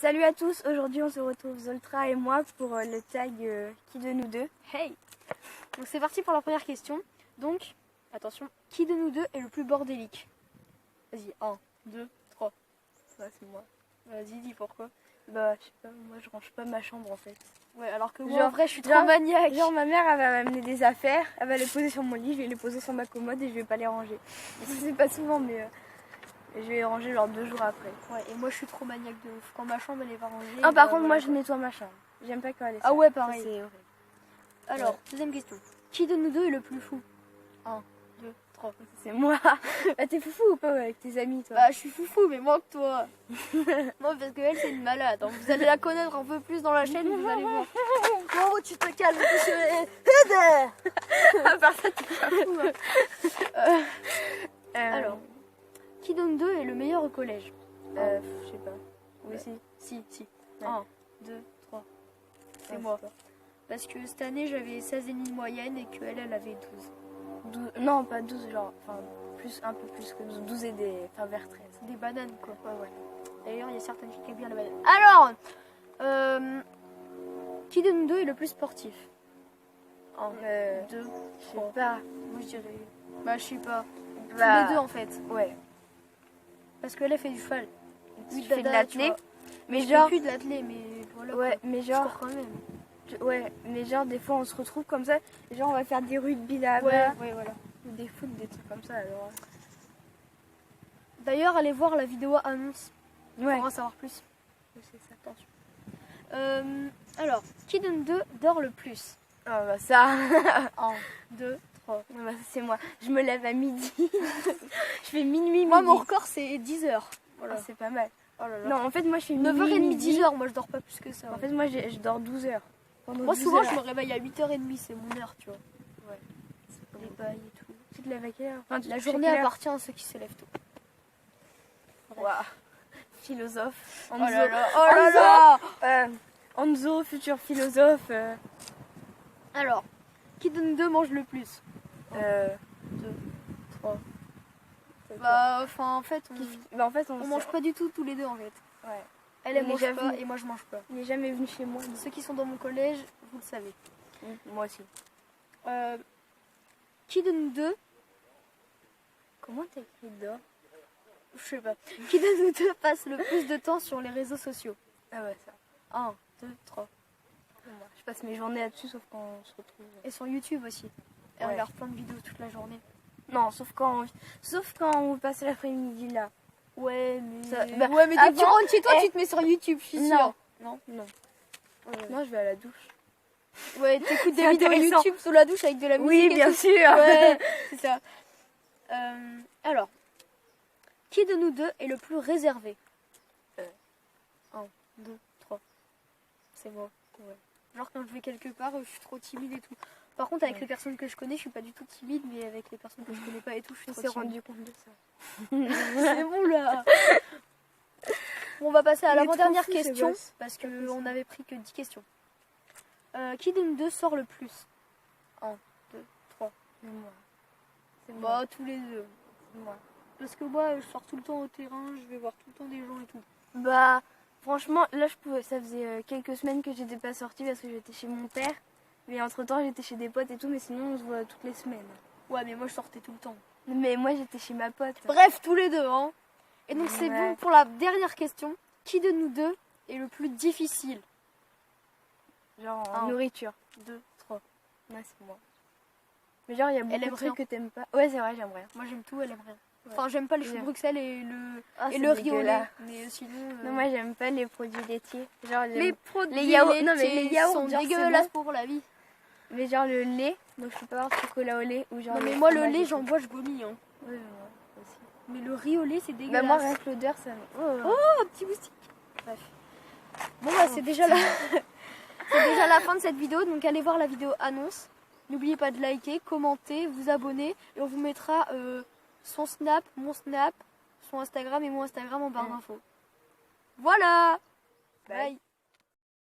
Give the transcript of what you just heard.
Salut à tous, aujourd'hui on se retrouve Zoltra et moi pour le tag Qui de nous deux. Hey. Donc c'est parti pour la première question. Donc, attention, qui de nous deux est le plus bordélique? Vas-y, 1, 2, 3. Ouais, c'est moi. Vas-y, dis pourquoi. Bah, je sais pas, moi je range pas ma chambre en fait. Ouais, alors que moi Genre, en vrai je suis trop maniaque. Genre ma mère elle va m'amener des affaires, elle va les poser sur mon lit, je vais les poser sur ma commode et je vais pas les ranger. C'est pas souvent mais je vais les ranger genre 2 jours après. Ouais, et moi je suis trop maniaque de ouf. Quand ma chambre elle est pas rangée. Ah par contre moi je nettoie ma chambre. J'aime pas quand elle est sale. Ah ouais, pareil. C'est horrible. Alors, Ouais. deuxième question. Qui de nous deux est le plus fou? 1, 2, 3. C'est moi. Bah t'es foufou ou pas avec tes amis toi? Bah je suis foufou mais moins que toi. Moi parce que elle c'est une malade. Hein. Vous allez la connaître un peu plus dans la chaîne, vous allez voir. Oh tu te calmes. À part ça t'es pas fou. Alors, qui de nous deux est le meilleur au collège? Je sais pas. Oui, si. Ouais. 1, 2, 3. C'est Ouais, moi. c'est toi. Parce que cette année j'avais 16,5 de moyenne et qu'elle elle avait 12. Non, pas 12, genre, enfin, un peu plus que 12, 12 et des, enfin, vers 13. Des bananes quoi. Ouais. D'ailleurs il y a certaines filles qui aiment bien la banane. Alors, qui de nous deux est le plus sportif? 1, 2, Je sais 3. pas. Moi je dirais. Bah je sais pas. Tous Bah, les deux en fait. Ouais. Parce qu'elle a fait du cheval. Je Oui, fais de dada, tu l'athlé, vois. mais Je genre, fais plus de l'athlé mais voilà. ouais, quoi. mais Je genre, cours quand même. ouais, mais genre, des fois, on se retrouve comme ça, et genre, on va faire des rugby là-bas, Ouais, voilà. ou des foot, des trucs comme ça, alors. D'ailleurs, allez voir la vidéo annonce Ouais. pour en savoir plus. C'est ça. Attention. Alors, qui de nous deux dort le plus? Ah, bah, ça. 1, 2, 3. Bah, ça, c'est moi. Je me lève à midi. Je fais minuit, Moi, midi. mon record, c'est 10 heures. Voilà. Ah, c'est pas mal. Oh là là. Non, en fait, moi, je fais 9h30, minuit, 10 heures. Moi, je dors pas plus que ça. En fait, moi, je dors 12 heures. Pendant Moi, 12 souvent, heures. je me réveille à 8h30. C'est mon heure, tu vois. Ouais. Les bails et tout. Tu te lèves à quelle heure? Enfin, tu La te couches à journée quelle heure? appartient à ceux qui se lèvent tôt. Waouh. Philosophe. Oh là là. Oh là là. Anzo, futur philosophe. Alors, qui de nous deux mange le plus? 2, 3. Bah, enfin, en fait, Bah, en fait, on mange pas du tout tous les deux, en fait. Ouais. Elle Il est mange déjà pas venu. et moi, je mange pas. Il est jamais venu chez moi. Ceux qui sont dans mon collège, vous le savez. Moi aussi. Qui de nous deux, Comment t'as écrit d'or? je sais pas, qui de nous deux passe le plus de temps sur les réseaux sociaux? Ah ouais, ça. 1, 2, 3. Moi, je passe mes journées là-dessus, sauf quand on se retrouve. Et sur YouTube aussi. Elle Ouais. regarde plein de vidéos toute la journée. Non, sauf quand on passe l'après-midi là. Ouais, mais. Ça- bah, ouais, mais dès que tu avant- rentres chez toi, eh, tu te mets sur YouTube, je suis non. sûre. Non. Ouais. Non, je vais à la douche. Ouais, t'écoutes des C'est vidéos intéressant. YouTube sous la douche avec de la musique. Oui, et bien tout. sûr. Ouais, c'est ça. Alors, qui de nous deux est le plus réservé? 1, 2, 3. C'est moi. Ouais. Genre quand je vais quelque part, je suis trop timide et tout. Par contre, avec Ouais. les personnes que je connais, je suis pas du tout timide, mais avec les personnes que je connais pas et tout, je suis On trop s'est timide. rendu compte de ça. C'est bon là. Bon, on va passer à Il est l'avant-dernière trop fou, ce question gosse. parce qu'on avait pris que 10 questions. Qui de nous deux sort le plus? 1, 2, 3. C'est moi. C'est moi. Bah, tous les deux. C'est moi. Parce que moi, je sors tout le temps au terrain, je vais voir tout le temps des gens et tout. Bah, franchement, là, ça faisait quelques semaines que j'étais pas sortie parce que j'étais chez mon père. Mais entre-temps, j'étais chez des potes et tout, mais sinon, on se voit toutes les semaines. Ouais, mais moi, je sortais tout le temps. Mais moi, j'étais chez ma pote. Bref, tous les deux, hein. Et donc, c'est Ouais. bon pour la dernière question. Qui de nous deux est le plus difficile? Genre, Un. nourriture. 2, 3. Ouais, c'est moi. Mais genre, il y a beaucoup aime de trucs rien. que t'aimes pas. Ouais, c'est vrai, j'aimerais. Moi, j'aime tout, elle aime rien. Ouais. Enfin, j'aime pas les choux de J'aime. Bruxelles et le C'est riz au lait. dégueulasse. Mais sinon. Non, moi, j'aime pas les produits laitiers. Genre, les produits les yaourts- non, mais laitiers les yaourts, sont genre, c'est dégueulasses pour la vie. Mais genre le lait, donc je peux pas avoir chocolat au lait ou genre. Non, mais moi, le fromage lait, et j'en tout. bois, je vomis. Hein. Ouais, moi aussi. Mais le riz au lait, c'est Bah, dégueulasse. moi, rien que l'odeur, ça me. Oh, petit moustique. Bref. Bon, bah, c'est déjà la... c'est déjà la fin de cette vidéo. Donc, allez voir la vidéo annonce. N'oubliez pas de liker, commenter, vous abonner. Et on vous mettra son Snap, mon Snap, son Instagram et mon Instagram en barre d'infos. Voilà. Bye. Bye.